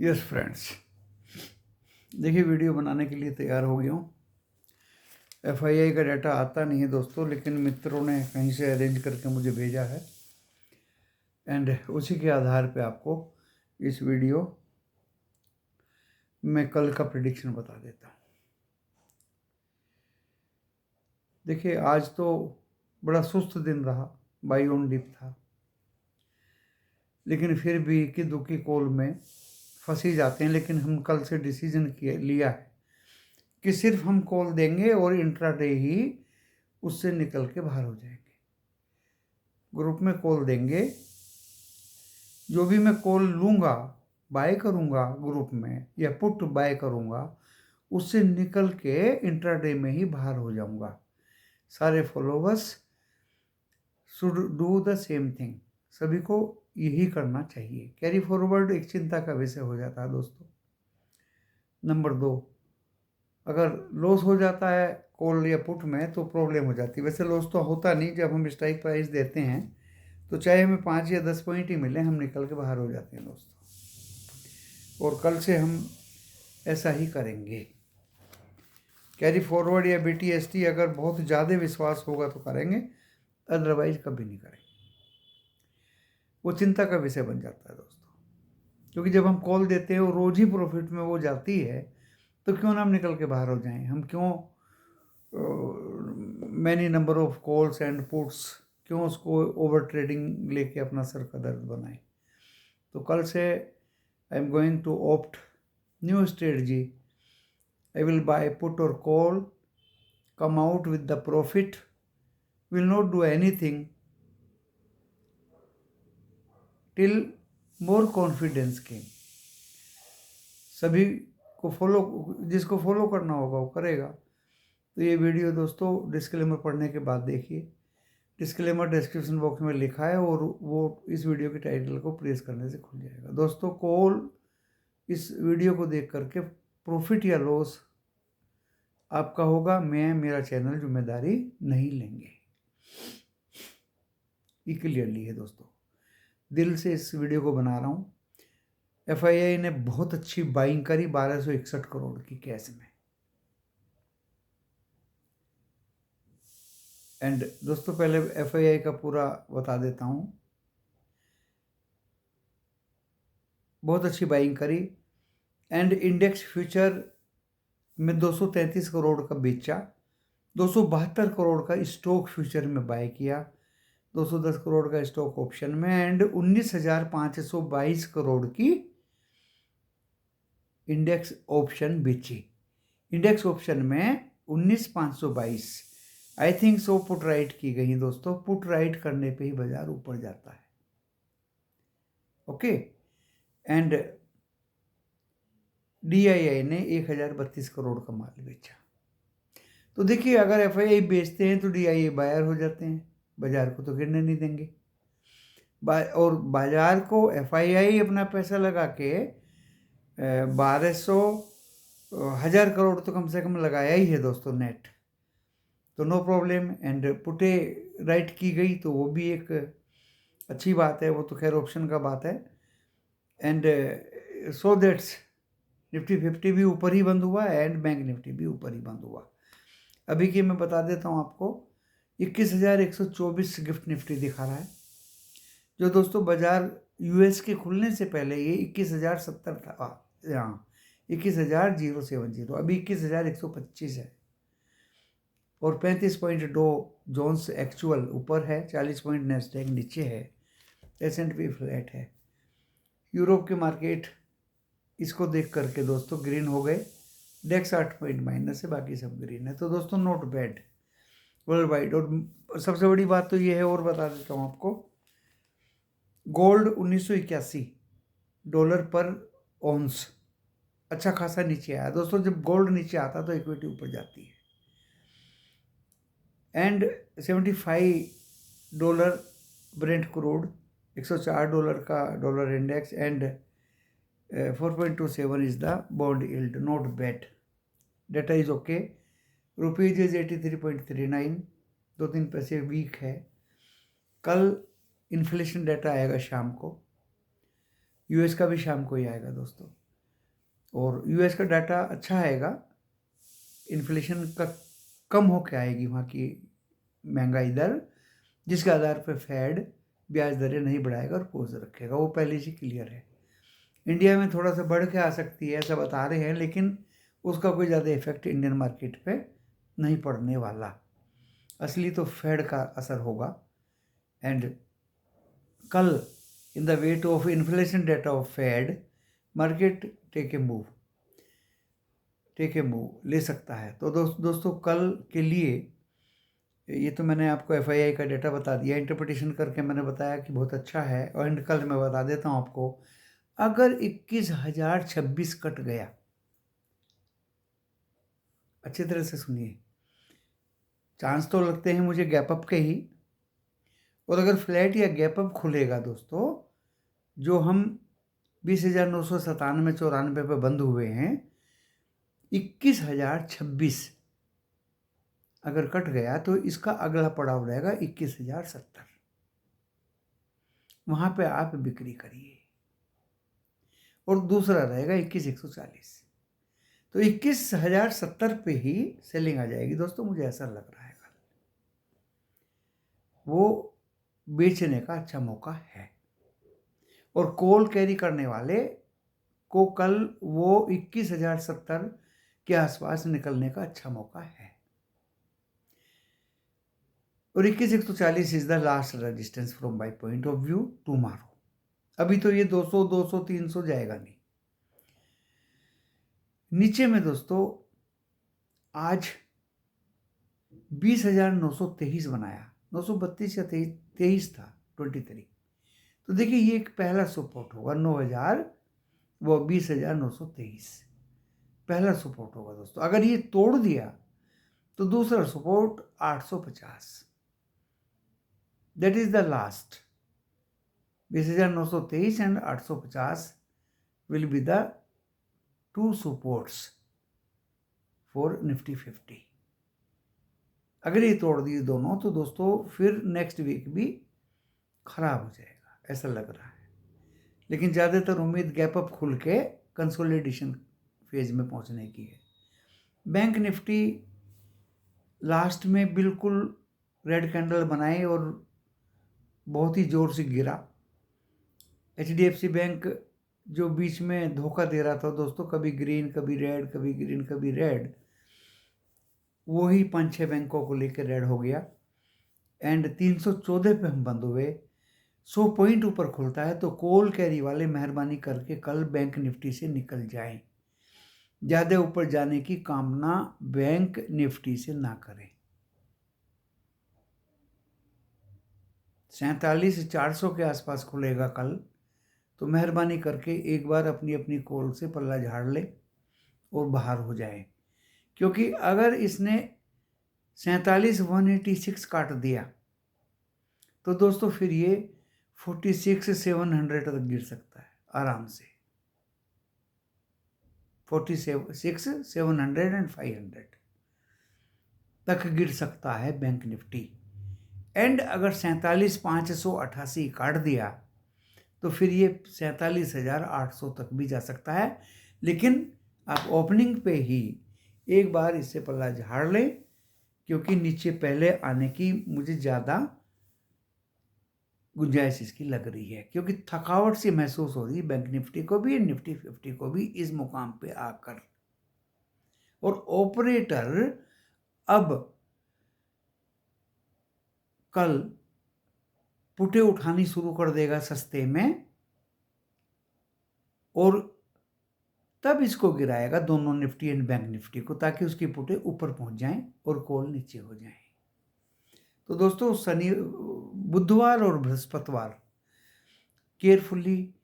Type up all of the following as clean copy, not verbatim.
Yes friends, देखिए video बनाने के लिए तैयार हो गया हूँ। एफआईआई का डाटा आता नहीं है दोस्तों, लेकिन मित्रों ने कहीं से अरेंज करके मुझे भेजा है एंड उसी के आधार पे आपको इस वीडियो में कल का प्रेडिक्शन बता देता हूँ। देखिए आज तो बड़ा सुस्त दिन रहा, बाई ऑन डिप था, लेकिन फिर भी इक्की दुक्की कॉल में फंस ही जाते हैं। लेकिन हम कल से डिसीजन लिया है कि सिर्फ हम कॉल देंगे और इंट्राडे ही उससे निकल के बाहर हो जाएंगे। ग्रुप में कॉल देंगे, जो भी मैं कॉल लूँगा, बाय करूँगा ग्रुप में या पुट बाय करूँगा, उससे निकल के इंट्राडे में ही बाहर हो जाऊँगा। सारे followers should do the same thing, सभी को यही करना चाहिए। कैरी फॉरवर्ड एक चिंता का विषय हो जाता है दोस्तों। नंबर 2, अगर लॉस हो जाता है कॉल या पुट में तो प्रॉब्लम हो जाती है। वैसे लॉस तो होता नहीं, जब हम स्ट्राइक प्राइस देते हैं तो चाहे हमें 5 या 10 पॉइंट ही मिले, हम निकल के बाहर हो जाते हैं दोस्तों। और कल से हम ऐसा ही करेंगे। कैरी फॉरवर्ड या BTST अगर बहुत ज़्यादा विश्वास होगा तो करेंगे, अदरवाइज कभी नहीं करेंगे। वो चिंता का विषय बन जाता है दोस्तों, क्योंकि जब हम कॉल देते हैं और रोज ही प्रॉफिट में वो जाती है तो क्यों ना हम निकल के बाहर हो जाएं। हम क्यों many number of calls and puts, क्यों उसको ओवर ट्रेडिंग लेके अपना सर का दर्द बनाएं। तो कल से I am going to opt new strategy. I will buy put और call, come out with the profit, will not do anything till more confidence के। सभी को फॉलो, जिसको फॉलो करना होगा वो करेगा। तो ये वीडियो दोस्तों डिस्क्लेमर पढ़ने के बाद देखिए। डिस्क्लेमर डिस्क्रिप्शन बॉक्स में लिखा है और वो इस वीडियो के टाइटल को प्रेस करने से खुल जाएगा। दोस्तों कॉल इस वीडियो को देख करके प्रॉफिट या लॉस आपका होगा, मैं मेरा चैनल जिम्मेदारी नहीं लेंगे। ये क्लियरली है दोस्तों, दिल से इस वीडियो को बना रहा हूँ। एफआईआई ने बहुत अच्छी बाइंग करी 1261 करोड़ की कैश में। एंड दोस्तों पहले एफआईआई का पूरा बता देता हूँ। बहुत अच्छी बाइंग करी एंड इंडेक्स फ्यूचर में 233 करोड़ का बेचा, 272 करोड़ का स्टॉक फ्यूचर में बाय किया, 210 करोड़ का स्टॉक ऑप्शन में एंड 19,522 करोड़ की इंडेक्स ऑप्शन बेची। इंडेक्स ऑप्शन में 19,522 I think so put right की गई दोस्तों। पुट राइट करने पे ही बाजार ऊपर जाता है। ओके, एंड DII ने 1032 करोड़ का माल बेचा। तो देखिए अगर एफआईआई बेचते हैं तो DII बायर हो जाते हैं, बाजार को तो गिरने नहीं देंगे। और बाजार को एफआईआई अपना पैसा लगा के 1200 1000 करोड़ तो कम से कम लगाया ही है दोस्तों नेट, तो नो प्रॉब्लम। एंड पुटे राइट की गई तो वो भी एक अच्छी बात है, वो तो खैर ऑप्शन का बात है। एंड सो दैट्स निफ्टी 50 भी ऊपर ही बंद हुआ एंड बैंक निफ्टी भी ऊपर ही बंद हुआ। अभी की मैं बता देता हूँ आपको, 21,124 गिफ्ट निफ्टी दिखा रहा है, जो दोस्तों बाजार US के खुलने से पहले ये 21,070 था। हाँ 21,070, अभी 21,125 है और 35 पॉइंट डो जोन्स एक्चुअल ऊपर है, 40 पॉइंट नेस्डैक नीचे है, S&P फ्लैट है। यूरोप के मार्केट इसको देख करके दोस्तों ग्रीन हो गए, डेक्स 8 पॉइंट माइनस है, बाकी सब ग्रीन है। तो दोस्तों नॉट बैड वर्ल्ड वाइड। और सबसे बड़ी बात तो ये है, और बता देता हूँ आपको, गोल्ड 1981 डॉलर पर ऑन्स अच्छा खासा नीचे आया दोस्तों। जब गोल्ड नीचे आता तो इक्विटी ऊपर जाती है। एंड $75 ब्रेंट क्रूड, $104 का dollar index and 4.27 is the bond yield, not bad. Data is okay. Rupees is 83.39, 2-3 पैसे वीक है। कल इन्फ्लेशन डाटा आएगा शाम को, US का भी शाम को ही आएगा दोस्तों। और यूएस का डाटा अच्छा आएगा, इन्फ्लेशन का कम होकर आएगी वहाँ की महंगाई दर, जिसके आधार पर फेड ब्याज दरें नहीं बढ़ाएगा और पोज रखेगा, वो पहले से क्लियर है। इंडिया में थोड़ा सा बढ़ के आ सकती है ऐसा बता रहे हैं, लेकिन उसका कोई ज़्यादा इफेक्ट इंडियन मार्केट पे नहीं पड़ने वाला। असली तो फेड का असर होगा। एंड कल in the wait of inflation data of Fed, market take a move ले सकता है। तो दोस्तों कल के लिए ये तो मैंने आपको एफआईआई का डेटा बता दिया, इंटरप्रिटेशन करके मैंने बताया कि बहुत अच्छा है। और कल मैं बता देता हूँ आपको, अगर 21,026 कट गया, अच्छी तरह से सुनिए, चांस तो लगते हैं मुझे गैप अप के ही। और अगर फ्लैट या गैप अप खुलेगा दोस्तों, जो हम 20,997-94 पे बंद हुए हैं, 21,026 अगर कट गया तो इसका अगला पड़ाव रहेगा 21,070। वहां पे आप बिक्री करिए। और दूसरा रहेगा 21,140। तो 21,070 पे ही सेलिंग आ जाएगी दोस्तों, मुझे ऐसा लग रहा है। वो बेचने का अच्छा मौका है। और कॉल कैरी करने वाले को कल वो 21,070 के आसपास निकलने का अच्छा मौका है। और 21,140 is the last resistance from my point of view tomorrow. अभी तो ये 200, 200, 300 जाएगा नहीं। नीचे में दोस्तों आज 20,923 बनाया, 932 या 23 था 23। तो देखिए ये एक पहला सपोर्ट होगा 9,000, वो 20,923 पहला सपोर्ट होगा दोस्तों। अगर ये तोड़ दिया तो दूसरा support 850, that is the last. 20,923 and 850 will be the two supports for Nifty 50। अगर ये तोड़ दिए दोनों तो दोस्तों फिर नेक्स्ट वीक भी खराब हो जाएगा ऐसा लग रहा है। लेकिन ज़्यादातर उम्मीद गैप अप खुल के कंसोलिडेशन फेज में पहुंचने की है। बैंक निफ्टी लास्ट में बिल्कुल रेड कैंडल बनाए और बहुत ही ज़ोर से गिरा। HDFC बैंक जो बीच में धोखा दे रहा था दोस्तों, कभी ग्रीन कभी रेड, कभी ग्रीन कभी रेड, वही 5-6 बैंकों को लेकर रेड हो गया। एंड 314 पे हम बंद हुए। 100 पॉइंट ऊपर खुलता है तो कॉल कैरी वाले मेहरबानी करके कल बैंक निफ्टी से निकल जाएं। ज़्यादा ऊपर जाने की कामना बैंक निफ्टी से ना करें। 47,400 के आसपास खुलेगा कल, तो मेहरबानी करके एक बार अपनी अपनी कॉल से पल्ला झाड़ ले और बाहर हो जाए। क्योंकि अगर इसने 47,186 काट दिया तो दोस्तों फिर ये 46,700 तक गिर सकता है आराम से। 46,700 एंड 500 तक गिर सकता है बैंक निफ्टी। एंड अगर 47,588 काट दिया तो फिर ये 47,800 तक भी जा सकता है। लेकिन आप ओपनिंग पे ही एक बार इससे पल्ला झाड़ लें, क्योंकि नीचे पहले आने की मुझे ज़्यादा गुंजाइश इसकी लग रही है। क्योंकि थकावट सी महसूस हो रही है बैंक निफ्टी को भी, निफ्टी 50 को भी इस मुकाम पे आकर। और ऑपरेटर अब कल पुटे उठानी शुरू कर देगा सस्ते में, और तब इसको गिराएगा दोनों निफ्टी एंड बैंक निफ्टी को, ताकि उसकी पुटे ऊपर पहुंच जाएं और कॉल नीचे हो जाएं। तो दोस्तों बुधवार और बृहस्पतिवार केयरफुली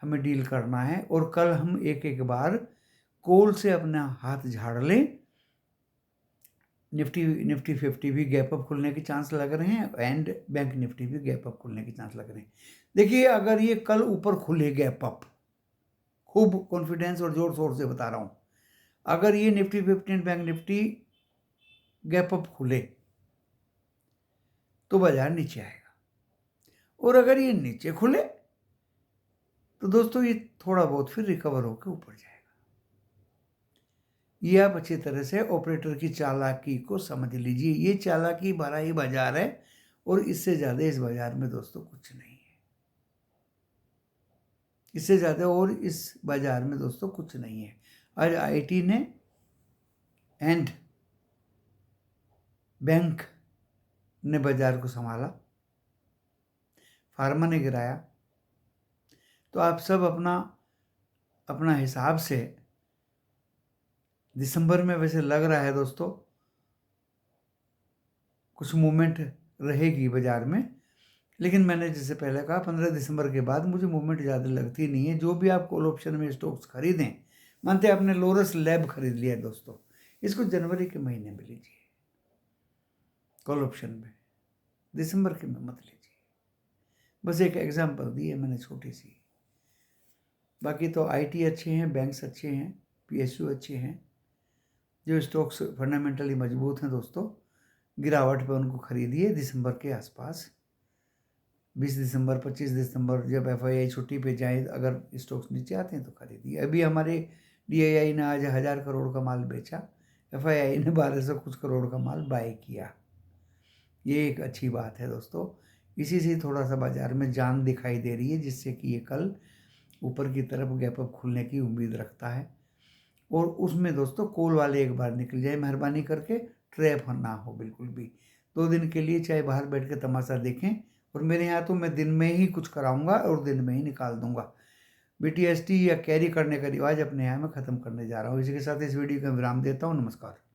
हमें डील करना है। और कल हम एक एक बार कॉल से अपना हाथ झाड़ लें। निफ्टी 50 भी गैप अप खुलने के चांस लग रहे हैं एंड बैंक निफ्टी भी गैप अप खुलने के चांस लग रहे हैं। देखिए अगर ये कल ऊपर खुले गैप अप, खूब कॉन्फिडेंस और जोर शोर से बता रहा हूं, अगर ये Nifty 50 and bank Nifty gap up खुले तो बाजार नीचे आएगा। और अगर ये नीचे खुले तो दोस्तों ये थोड़ा बहुत फिर रिकवर होकर ऊपर जाएगा। ये आप अच्छी तरह से ऑपरेटर की चालाकी को समझ लीजिए। ये चालाकी भरा ही बाजार है और इससे ज़्यादा इस बाजार में दोस्तों कुछ नहीं है। इससे ज़्यादा और इस बाजार में दोस्तों कुछ नहीं है। आज आईटी ने एंड बैंक ने बाजार को संभाला, फार्मा ने गिराया। तो आप सब अपना अपना हिसाब से, दिसंबर में वैसे लग रहा है दोस्तों कुछ मूवमेंट रहेगी बाजार में, लेकिन मैंने जैसे पहले कहा 15 दिसंबर के बाद मुझे मूवमेंट ज़्यादा लगती नहीं है। जो भी आप कॉल ऑप्शन में स्टॉक्स खरीदें, मानते आपने लोरस लैब खरीद लिया है दोस्तों, इसको जनवरी के महीने में लीजिए कॉल ऑप्शन में, दिसंबर के में मत लीजिए। बस एक एग्जांपल दी है मैंने छोटी सी। बाकी तो आईटी अच्छे हैं, बैंक्स अच्छे हैं, पीएसयू अच्छे हैं। जो स्टॉक्स फंडामेंटली मजबूत हैं दोस्तों, गिरावट पे उनको खरीदिए दिसंबर के आसपास। 20 दिसंबर 25 दिसंबर जब एफआईआई छुट्टी पे जाए, अगर स्टॉक्स नीचे आते हैं तो खरीदिए। अभी हमारे डीआईआई ने आज 1000 करोड़ का माल बेचा, एफआईआई ने 1200 कुछ करोड़ का माल बाय किया। ये एक अच्छी बात है दोस्तों। इसी से थोड़ा सा बाजार में जान दिखाई दे रही है, जिससे कि ये कल ऊपर की तरफ गैप अप खुलने की उम्मीद रखता है। और उसमें दोस्तों कॉल वाले एक बार निकल जाए, मेहरबानी करके ट्रैप ना हो बिल्कुल भी। 2 दिन के लिए चाहे बाहर बैठ के तमाशा देखें, और मेरे यहाँ तो मैं दिन में ही कुछ कराऊंगा और दिन में ही निकाल दूंगा। बीटीएसटी या कैरी करने का रिवाज अपने यहाँ में ख़त्म करने जा रहा हूँ। इसी के साथ इस वीडियो का विराम देता हूँ। नमस्कार।